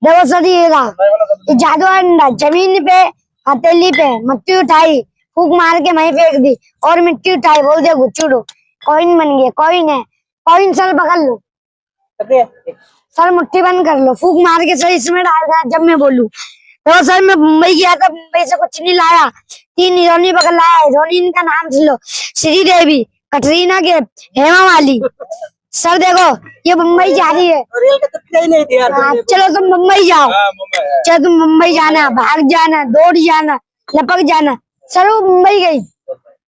देखो सर ये रहा, ये जादू अंडा जमीन पे हथेली पे मट्टी उठाई, फूक मार के मैं फेंक दी और मिट्टी उठाई, बोल दे गुच्चूड़ो, कॉइन बन गया। कॉइन है, कॉइन सर पकड़ लो, सर मुट्ठी बंद कर लो, फूक मार के सर इसमें डाल देना जब मैं बोलूं। तो सर मैं मुंबई गया था, मुंबई से कुछ नहीं लाया, 3 हीरोइनी पकड़ लाया। हीरोइन का नाम सुन लो, श्रीदेवी, कटरीना के, हेमा मालिनी। सर देखो ये मुंबई जा रही है, चलो तुम मुंबई जाओ, चलो तुम मुंबई जाना, भाग जाना, दौड़ जाना, लपक जाना। सर वो मुंबई गई,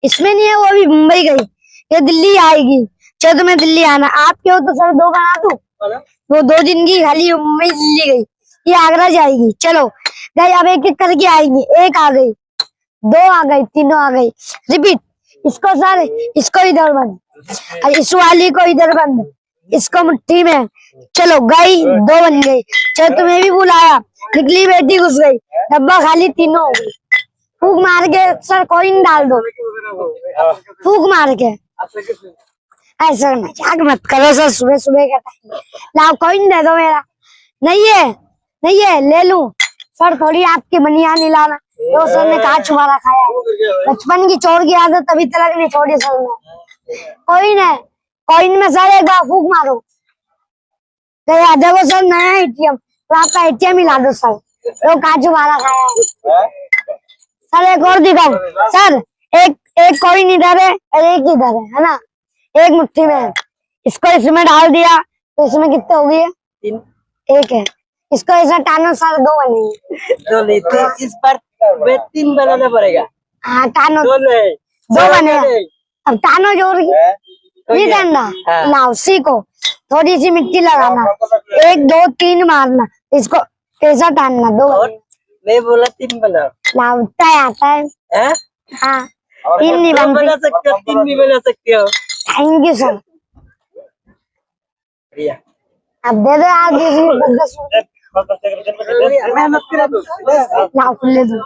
इसमें नहीं है, वो अभी मुंबई गई, ये दिल्ली आएगी। चलो तुम्हें दिल्ली आना, आप क्यों तो सर 2 बना दूं, वो 2 दिन की खाली मुंबई दिल्ली गई, ये आगरा जाएगी। चलो गई, अब एक एक करके आएगी, 1 आ गई, 2 आ गई, 3 आ गई, रिपीट। इसको सर, इसको इधर बंद, और इस वाली को इधर बंद, इसको मुट्ठी में। चलो गई, 2 बन गई। चलो तुम्हें भी बुलाया, निकली बेटी घुस गई, डब्बा खाली, 3 हो गई। फूक मार के सर कॉइन डाल दो, फूक मार के। ऐसा मजाक मत करो सर, सुबह सुबह का टाइम। लाओ कॉइन दे दो मेरा। नहीं है, नहीं है, ले लूं सर, थोड़ी आपकी बनियान हिलाना। तो सर ने कहा छुपारा खाया, बचपन की चोर की आदत अभी तक नहीं छोड़ी सर ने। कॉइन है, कॉइन में सर एक बार फूक मारो, तो देखो सर नया एटीएम, तो आपका एटीएम हिला दो सर, तो कहा छुपारा खाया है। सर एक और दिखाओ सर, एक कॉइन इधर है और एक इधर है ना, एक मुट्ठी में है। इसको इसमें डाल दिया तो इसमें कितने हो गए, 3, 1 है। इसको ऐसा टानो सर, 2 बनेंगे। 2 लेते, इस पर 3 बनाना पड़ेगा। हाँ टानो, 2 बनेगा। अब टानो जोड़ नहीं करना, लाओ सीखो, थोड़ी सी मिट्टी लगाना, 1 2 3 मारना, इसको ऐसा टानना, 2। मैं बोला 3 बनाओ, लाओ उतना आता है। हाँ 3 नहीं बना सकते हो, 3 भी बना सकते हो। Thank you sir. अब दे दो यार, 10 लाओ खुले दो।